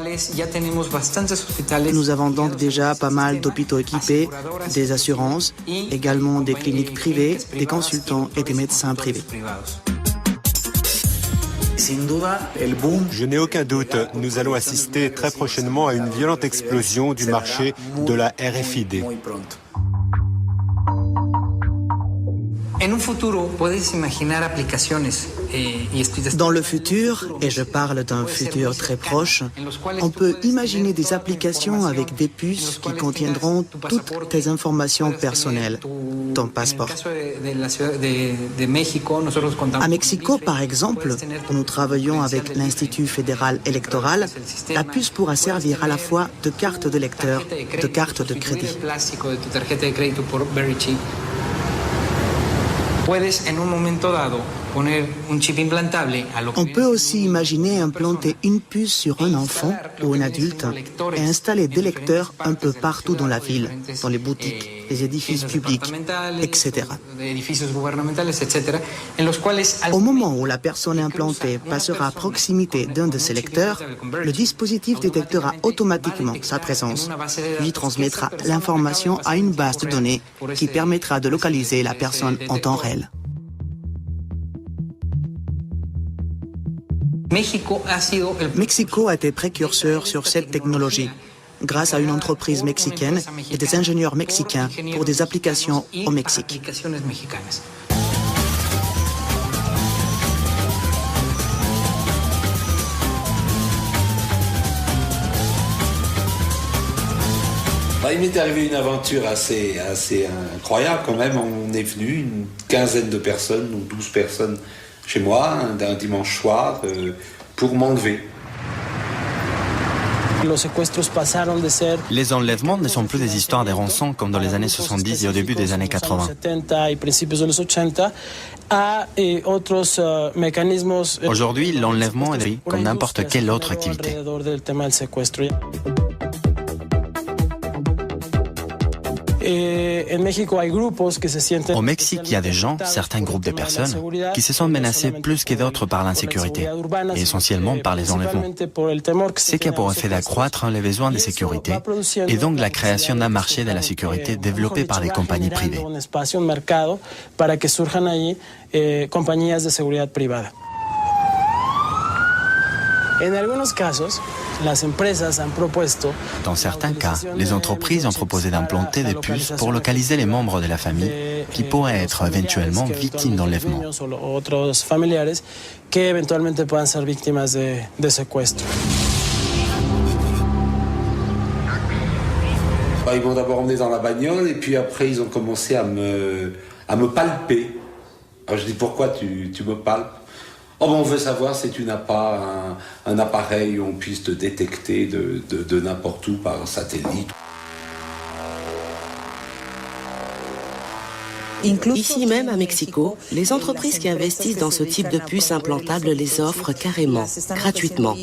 Nous avons donc déjà pas mal d'hôpitaux équipés, des assurances, également des cliniques privées, des consultants et des médecins privés. Je n'ai aucun doute, nous allons assister très prochainement à une violente explosion du marché de la RFID. Dans le futur, et je parle d'un futur très proche, on peut imaginer des applications avec des puces qui contiendront toutes tes informations personnelles, ton passeport. À Mexico, par exemple, où nous travaillons avec l'Institut fédéral électoral, la puce pourra servir à la fois de carte de lecteur, de carte de crédit. On peut aussi imaginer implanter une puce sur un enfant ou un adulte et installer des lecteurs un peu partout dans la ville, dans les boutiques, les édifices publics, etc. Au moment où la personne implantée passera à proximité d'un de ces lecteurs, le dispositif détectera automatiquement sa présence, puis transmettra l'information à une base de données qui permettra de localiser la personne en temps réel. Mexico a été précurseur sur cette technologie, grâce à une entreprise mexicaine et des ingénieurs mexicains pour des applications au Mexique. Il m'est arrivé une aventure assez incroyable quand même. On est venu, une quinzaine de personnes, ou 12 personnes chez moi, un dimanche soir, pour m'enlever. Les enlèvements ne sont plus des histoires des rançons comme dans les années 70 et au début des années 80. Aujourd'hui, l'enlèvement est pris comme n'importe quelle autre activité. Au Mexique, il y a des gens, certains groupes de personnes, qui se sentent menacés plus que d'autres par l'insécurité, et essentiellement par les enlèvements. Ce qui a pour effet d'accroître les besoins de sécurité, et donc la création d'un marché de la sécurité développé par des compagnies privées. Dans certains cas, les entreprises ont proposé d'implanter des puces pour localiser les membres de la famille qui pourraient être éventuellement victimes d'enlèvement. Ils m'ont d'abord emmené dans la bagnole et puis après ils ont commencé à me palper. Alors je dis pourquoi tu me palpes? Oh ben on veut savoir si tu n'as pas un appareil où on puisse te détecter de n'importe où par satellite. Ici même à Mexico, les entreprises qui investissent dans ce type de puces implantables les offrent carrément, gratuitement.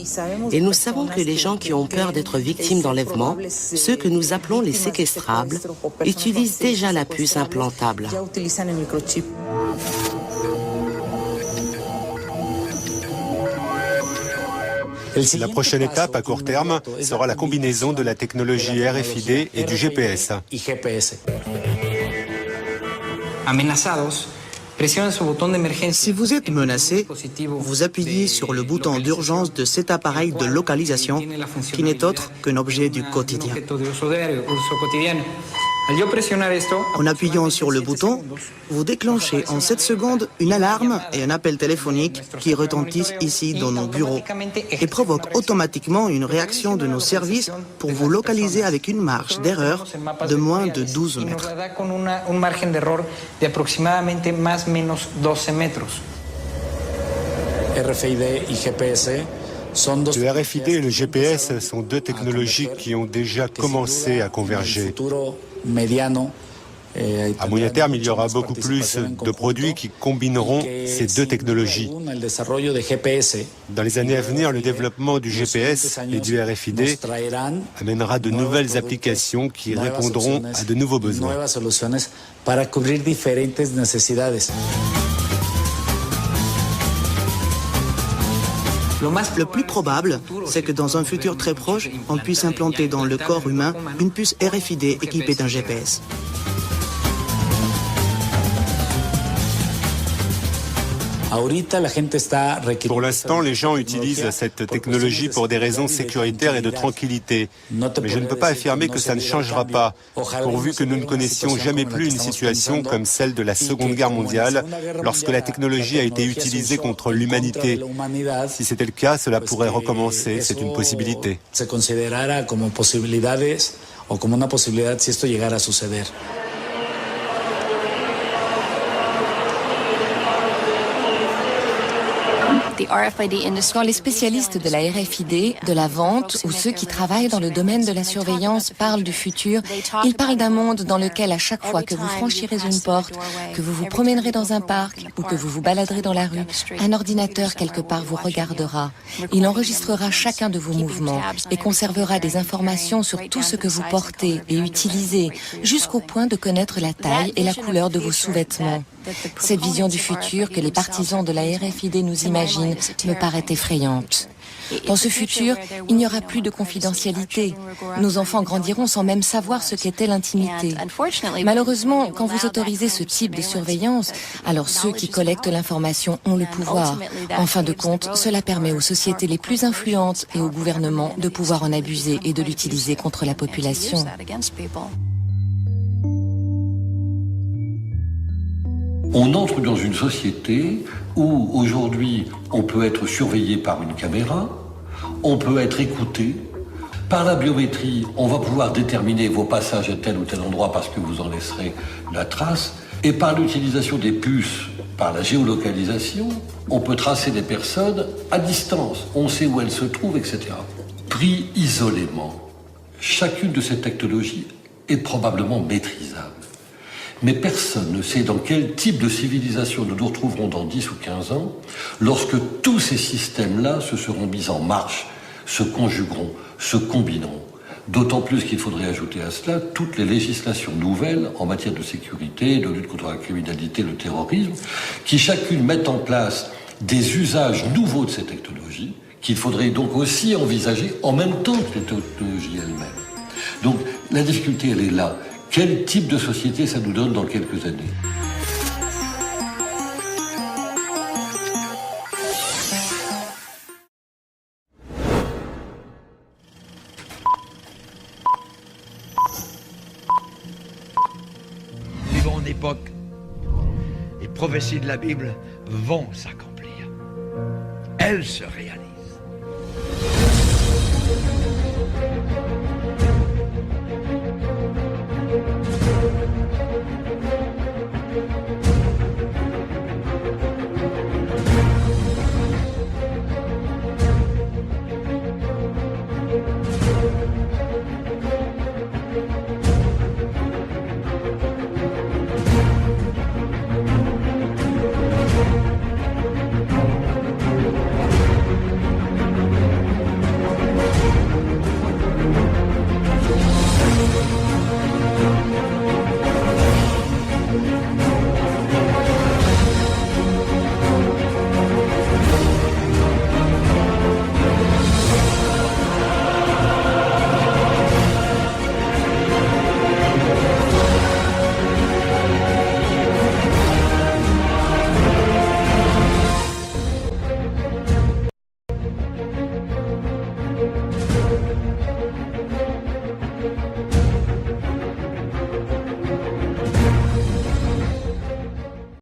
Et nous savons que les gens qui ont peur d'être victimes d'enlèvement, ceux que nous appelons les séquestrables, utilisent déjà la puce implantable. La prochaine étape à court terme sera la combinaison de la technologie RFID et du GPS. Si vous êtes menacé, vous appuyez sur le bouton d'urgence de cet appareil de localisation qui n'est autre qu'un objet du quotidien. En appuyant sur le bouton, vous déclenchez en 7 secondes une alarme et un appel téléphonique qui retentissent ici dans nos bureaux et provoquent automatiquement une réaction de nos services pour vous localiser avec une marge d'erreur de moins de 12 mètres. Le RFID et le GPS sont deux technologies qui ont déjà commencé à converger. À moyen terme, il y aura beaucoup plus de produits qui combineront ces deux technologies. Dans les années à venir, le développement du GPS et du RFID amènera de nouvelles applications qui répondront à de nouveaux besoins. Le plus probable, c'est que dans un futur très proche, on puisse implanter dans le corps humain une puce RFID équipée d'un GPS. Pour l'instant, les gens utilisent cette technologie pour des raisons sécuritaires et de tranquillité. Mais je ne peux pas affirmer que ça ne changera pas, pourvu que nous ne connaissions jamais plus une situation comme celle de la Seconde Guerre mondiale, lorsque la technologie a été utilisée contre l'humanité. Si c'était le cas, cela pourrait recommencer, c'est une possibilité. Quand les spécialistes de la RFID, de la vente ou ceux qui travaillent dans le domaine de la surveillance parlent du futur, ils parlent d'un monde dans lequel à chaque fois que vous franchirez une porte, que vous vous promènerez dans un parc ou que vous vous baladerez dans la rue, un ordinateur quelque part vous regardera. Il enregistrera chacun de vos mouvements et conservera des informations sur tout ce que vous portez et utilisez, jusqu'au point de connaître la taille et la couleur de vos sous-vêtements. Cette vision du futur que les partisans de la RFID nous imaginent me paraît effrayante. Dans ce futur, il n'y aura plus de confidentialité. Nos enfants grandiront sans même savoir ce qu'était l'intimité. Malheureusement, quand vous autorisez ce type de surveillance, alors ceux qui collectent l'information ont le pouvoir. En fin de compte, cela permet aux sociétés les plus influentes et aux gouvernements de pouvoir en abuser et de l'utiliser contre la population. On entre dans une société où aujourd'hui on peut être surveillé par une caméra, on peut être écouté. Par la biométrie, on va pouvoir déterminer vos passages à tel ou tel endroit parce que vous en laisserez la trace. Et par l'utilisation des puces, par la géolocalisation, on peut tracer des personnes à distance. On sait où elles se trouvent, etc. Pris isolément, chacune de ces technologies est probablement maîtrisable. Mais personne ne sait dans quel type de civilisation nous nous retrouverons dans 10 ou 15 ans lorsque tous ces systèmes-là se seront mis en marche, se conjugueront, se combineront. D'autant plus qu'il faudrait ajouter à cela toutes les législations nouvelles en matière de sécurité, de lutte contre la criminalité, le terrorisme, qui chacune mettent en place des usages nouveaux de ces technologies, qu'il faudrait donc aussi envisager en même temps que les technologies elles-mêmes. Donc la difficulté, elle est là. Quel type de société ça nous donne dans quelques années ? Vivons en époque, les prophéties de la Bible vont s'accomplir. Elles se réalisent.